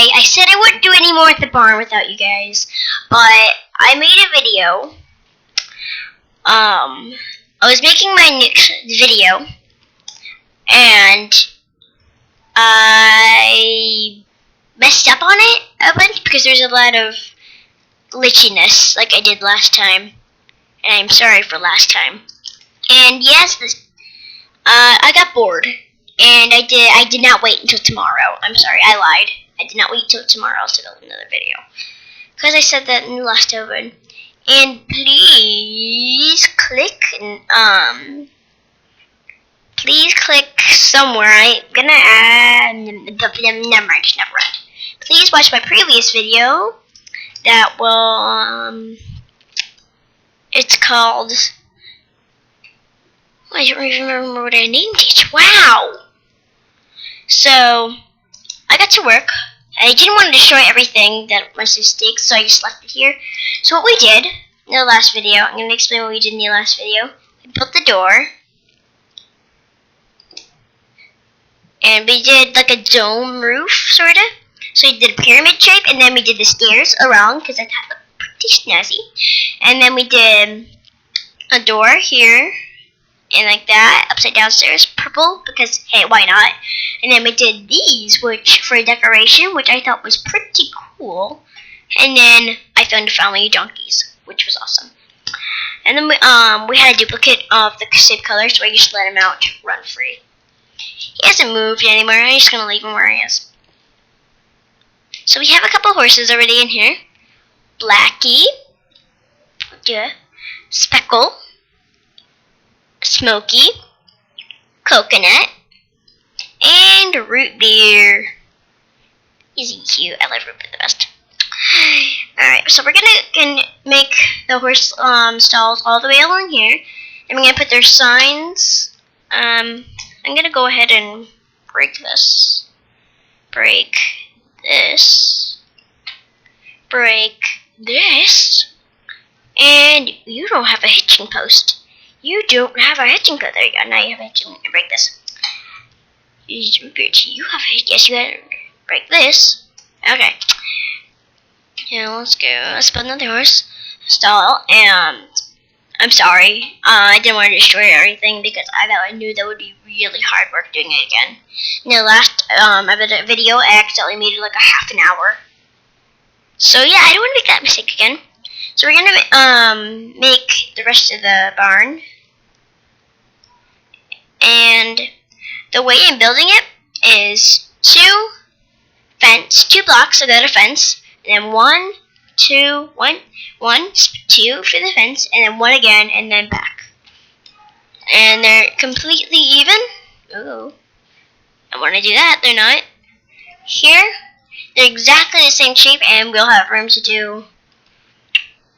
Okay, I said I wouldn't do any more at the barn without you guys, but I made a video. I was making my next video, and I messed up on it a bunch because there's a lot of glitchiness like I did last time, and I'm sorry for last time. And yes, I got bored, and I did not wait until tomorrow. I'm sorry, I lied. I did not wait until tomorrow to build another video, because I said that in the last one. And please click somewhere. I'm gonna add never mind. Please watch my previous video. That will it's called. I don't even remember what I named it. Wow. So I got to work. I didn't want to destroy everything that was mistakes, so I just left it here. So what we did in the last video, I'm going to explain what we did in the last video. We built the door. And we did like a dome roof, sort of. So we did a pyramid shape, and then we did the stairs around, because I thought it looked pretty snazzy. And then we did a door here, and like that, upside down stairs, purple, because, hey, why not? And then we did these, which, for decoration, which I thought was pretty cool. And then I found a family of donkeys, which was awesome. And then we had a duplicate of the same color, so I just let him out, run free. He hasn't moved anymore. I'm just going to leave him where he is. So we have a couple horses already in here. Blackie. Yeah. Speckle. Smoky. Coconut. And Root Beer. He's cute. I love Root Beer the best. Alright, so we're gonna make the horse stalls all the way along here. And we're gonna put their signs. I'm gonna go ahead and break this. Break this. Break this. And you don't have a hitching post. You don't have a hitching post. There you go. Now you have a hitching. Break this. You have a yes. You gotta break this. Okay. Now let's go. Let's build another horse stall. And I'm sorry. I didn't want to destroy everything because I knew that would be really hard work doing it again. In the last video, I accidentally made it like a half an hour. So yeah, I don't want to make that mistake again. So we're gonna make the rest of the barn. And the way I'm building it is two blocks to go to fence, and then one, two for the fence, and then one again, and then back. And they're completely even. Ooh. I want to do that. They're not. Here, they're exactly the same shape, and we'll have room to do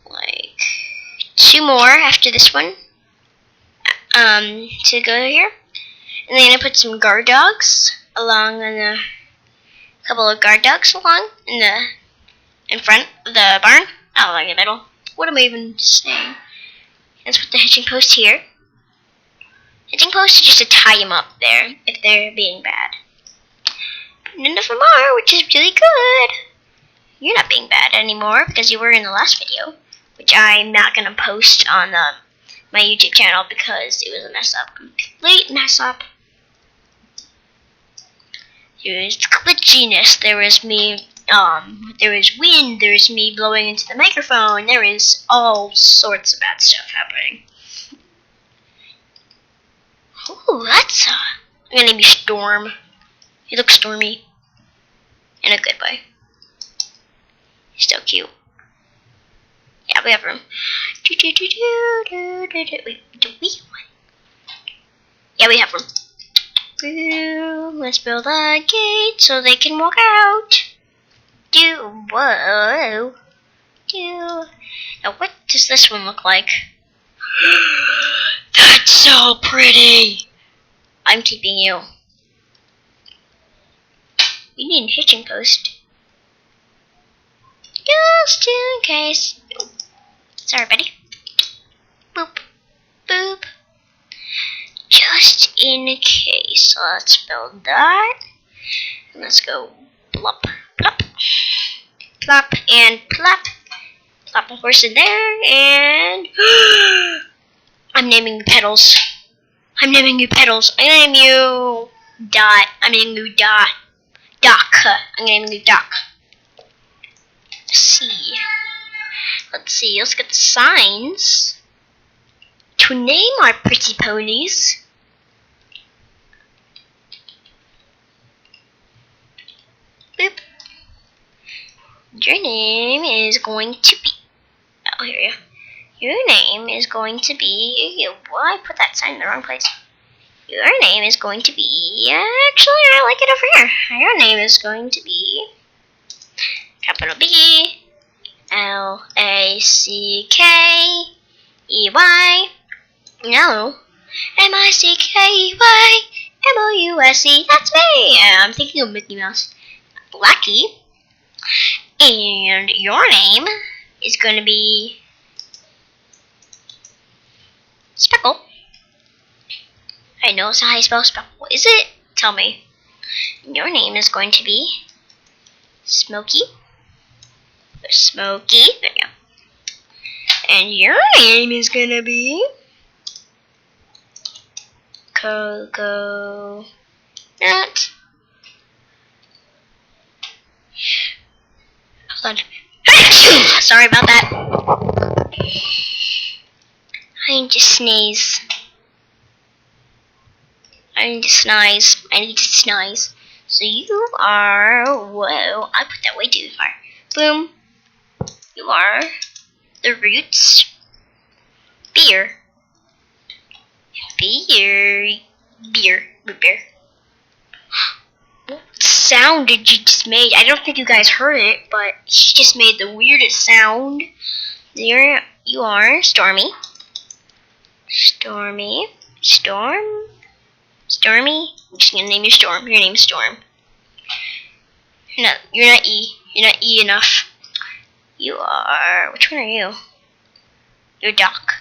like two more after this one. To go here. And then I'm gonna put some guard dogs along in the couple of guard dogs along in front of the barn. Oh, like the middle. What am I even saying? Let's put the hitching post here. Hitching post is just to tie them up there if they're being bad. None of them are, which is really good. You're not being bad anymore because you were in the last video, which I'm not gonna post on my YouTube channel because it was a mess up, complete mess up. There was glitchiness. There was me. There was wind. There was me blowing into the microphone. There is all sorts of bad stuff happening. Ooh, that's I'm gonna name you Storm. You look stormy, in a good way. You're still cute. Yeah, we have room. Wait, do we? Yeah, we have room. Let's build a gate so they can walk out. Whoa. Now, what does this one look like? That's so pretty. I'm keeping you. We need a hitching post. Just in case. Sorry, buddy. Boop. Boop. Just in case. So let's build that. And let's go plop, plop. plop, and plop. Plop a horse in there, and I'm naming you Petals. I'm naming you Petals. I'm naming you Dot. I'm naming you Dot. Doc. I'm naming you Doc. Let's see. Let's get the signs to name our pretty ponies. Boop. Your name is going to be. Oh, here you go. Your name is going to be. Well, I put that sign in the wrong place. Your name is going to be. Actually, I like it over here. Your name is going to be. Capital B. L-A-C-K-E-Y. No. M-I-C-K-E-Y-M-O-U-S-E. That's me. I'm thinking of Mickey Mouse. Lucky. And your name is going to be Speckle. I know it's how you spell Speckle. Is it? Tell me. Your name is going to be Smokey. Smokey. There you go. And your name is going to be Coco Nut. Hold on. Sorry about that. I need to sneeze. I need to sneeze. So you are. Whoa, I put that way too far. Boom. You are the Roots. Beer. Root beer. What sound did you just make? I don't think you guys heard it, but she just made the weirdest sound. There you are, Stormy. Stormy. Stormy. I'm just gonna name you Storm. Your name's Storm. You're not E. You're not E enough. You are. Which one are you? You're Doc.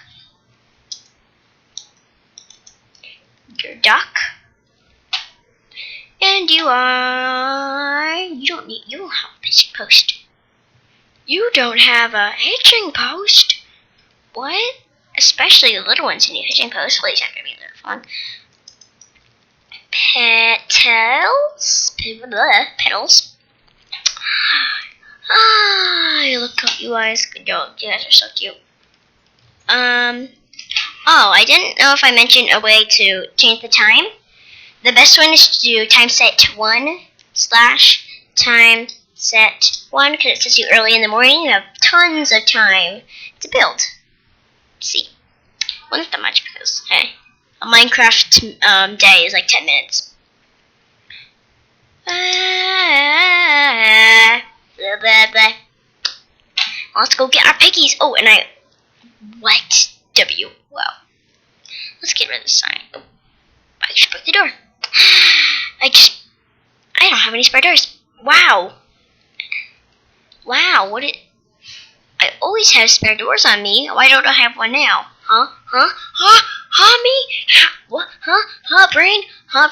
You're Doc. And you are. You don't have a hitching post. You don't have a hitching post? What? Especially the little ones who need hitching posts. Please, I'm gonna be a little fun. Petals. Look how you guys go. You guys are so cute. Oh, I didn't know if I mentioned a way to change the time. The best one is to do time set 1/time set 1 because it says you early in the morning. You have tons of time to build. See, well, not that much because hey, a Minecraft day is like 10 minutes. Blah, blah, blah. Let's go get our piggies. Oh, and what? W. Wow. Let's get rid of the sign. Oh, I just broke the door. I don't have any spare doors. Wow. Wow, I always have spare doors on me. Why don't I have one now? Huh? Me? What? Brain? Ha,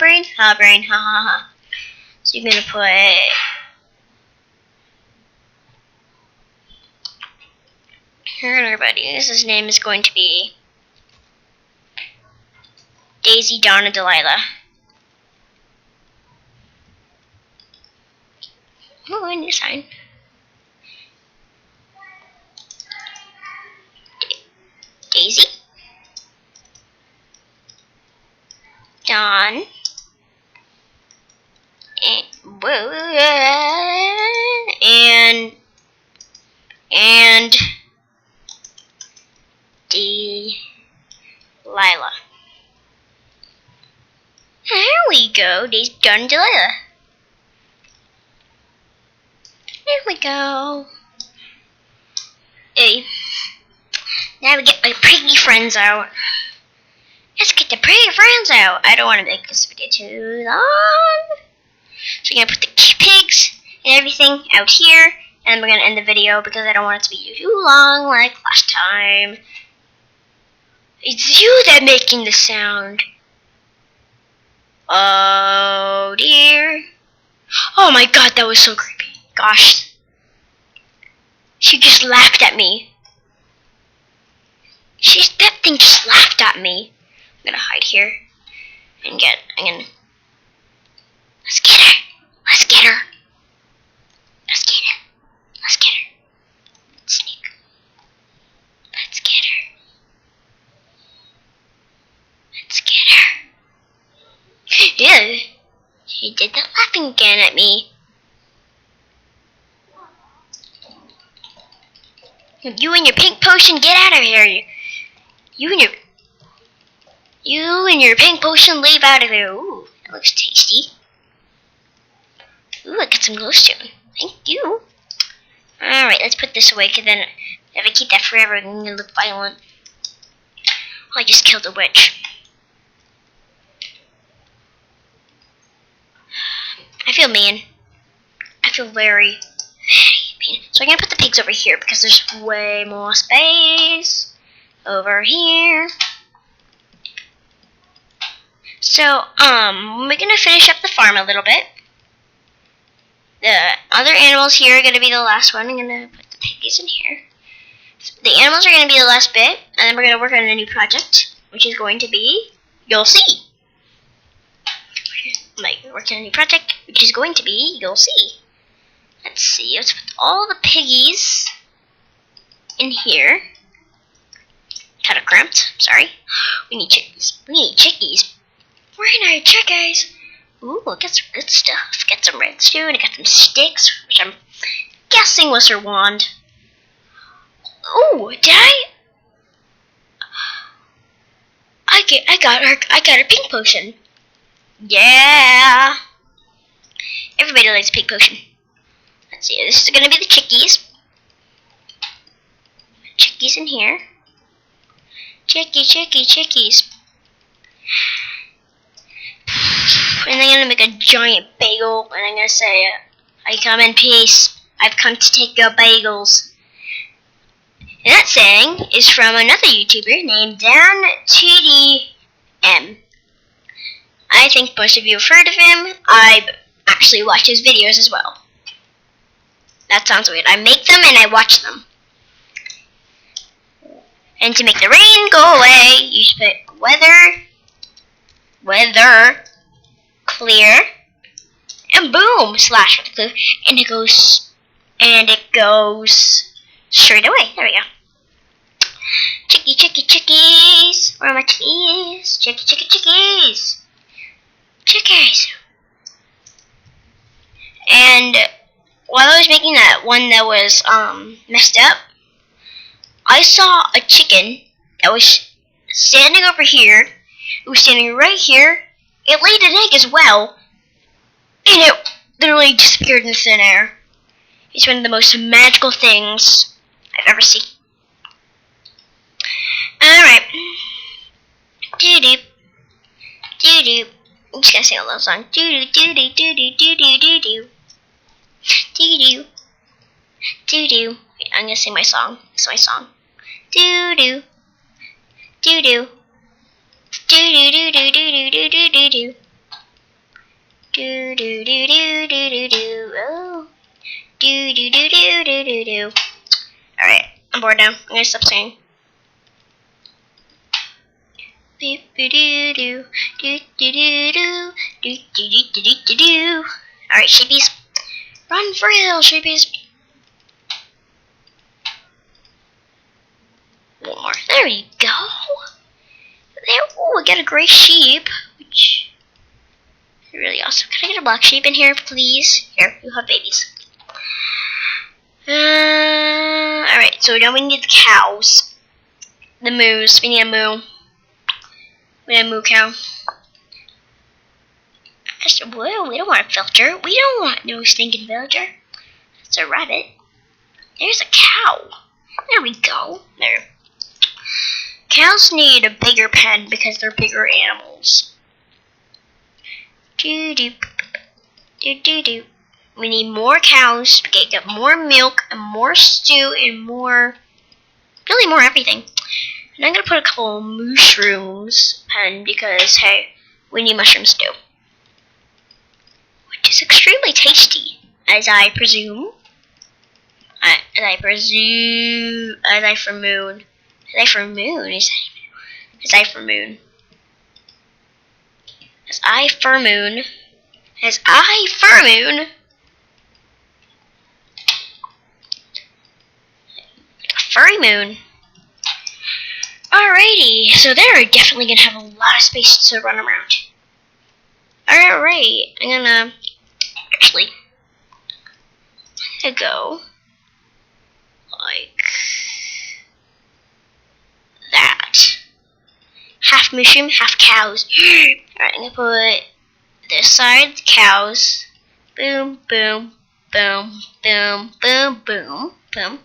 ha. So you're gonna put. Here, everybody. His name is going to be Daisy, Donna, Delilah. Oh, I need a sign. Daisy, Dawn, and Delilah. There we go, Daisy, Dawn, and Delilah. There we go. Hey. Now we get my piggy friends out. Let's get the pretty friends out. I don't want to make this video too long. So we're going to put the pigs and everything out here. And we're going to end the video because I don't want it to be too long like last time. It's you that making the sound. Oh dear. Oh my god, that was so creepy. Gosh. She just laughed at me. That thing just laughed at me. I'm gonna hide here and let's get her. Let's get her. Let's get her. Let's get her. Sneak. Let's get her. Let's get her. Yeah. She did that laughing again at me. You and your pink potion, get out of here. You and your pink potion, leave out of there. Ooh, that looks tasty. Ooh, I got some glowstone. Thank you. Alright, let's put this away, because then if I keep that forever, I'm going to look violent. Oh, I just killed a witch. I feel mean. I feel very mean. So I'm going to put the pigs over here, because there's way more space over here. So, we're going to finish up the farm a little bit. The other animals here are going to be the last one. I'm going to put the piggies in here. The animals are going to be the last bit, and then we're going to work on a new project, which is going to be, you'll see. Like, working on a new project, which is going to be, you'll see. Let's see, let's put all the piggies in here. Kind of cramped, sorry. We need chickies. We need chickies. We're in our chickies. Ooh, got some good stuff. Got some redstone, I got some sticks, which I'm guessing was her wand. Ooh, did I got her pink potion. Yeah. Everybody likes pink potion. Let's see, this is gonna be the chickies. Chickies in here. Chickies. And I'm gonna make a giant bagel, and I'm gonna say, I come in peace. I've come to take your bagels. And that saying is from another YouTuber named DanTDM. I think most of you have heard of him. I've actually watched his videos as well. That sounds weird. I make them and I watch them. And to make the rain go away, you should put weather, clear, and boom, slash with the clue, and it goes straight away. There we go. Chickies. Where are my chickies? Chickies. And while I was making that one that was messed up, I saw a chicken that was standing over here. It was standing right here. It laid an egg as well, and it literally disappeared in thin air. It's one of the most magical things I've ever seen. Alright. Doo-doo. I'm just gonna sing a little song. Doo-doo. Wait, I'm gonna sing my song. It's my song. Doo-doo. Oh. Alright, I'm bored now. I'm gonna stop singing. Alright, sheepies. Run for real, sheepies. One more. There you go. Oh, I got a gray sheep, which is really awesome. Can I get a black sheep in here, please? Here, you have babies. Alright, so now we need the cows. The moose. We need a moo. We need a moo cow. Whoa, we don't want a villager. We don't want no stinking villager. That's a rabbit. There's a cow. There we go. There. Cows need a bigger pen because they're bigger animals. We need more cows to get more milk and more stew and really more everything. And I'm gonna put a couple of mushrooms pen because hey, we need mushroom stew, which is extremely tasty, as I presume. I presume. As I for moon. As I for moon. As I for moon. As I for moon. As I for moon. Furry moon. Alrighty, so they're definitely gonna have a lot of space to run around. Alright, I'm gonna go like that. Half mushroom, half cows. Alright, I'm gonna put this side cows. Boom, boom, boom, boom, boom, boom, boom.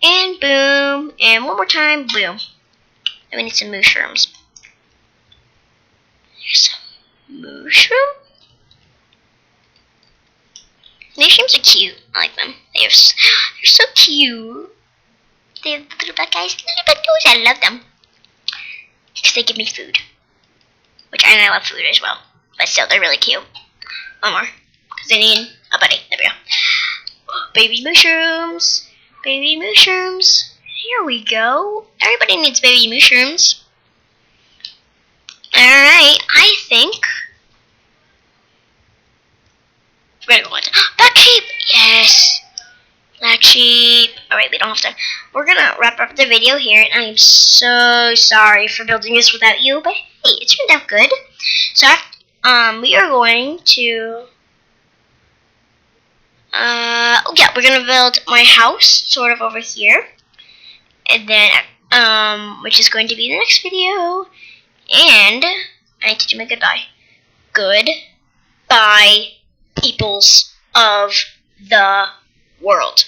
And boom, and one more time, boom. And we need some mushrooms. Here's some mushroom. Mushrooms are cute. I like them. They're so cute. They have little black eyes, little black nose. I love them because they give me food, which I love food as well. But still, they're really cute. One more, because they need a buddy. There we go. Baby mushrooms. Baby mushrooms. Here we go. Everybody needs baby mushrooms. Alright, I think we're gonna go on to black sheep. Yes. Black sheep. Alright, we don't have to. We're gonna wrap up the video here, and I'm so sorry for building this without you, but hey, it turned out good. So, we are going to yeah, we're gonna build my house sort of over here, and then which is going to be the next video. And I need to do my goodbye. Goodbye, peoples of the world.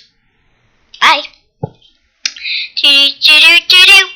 Bye.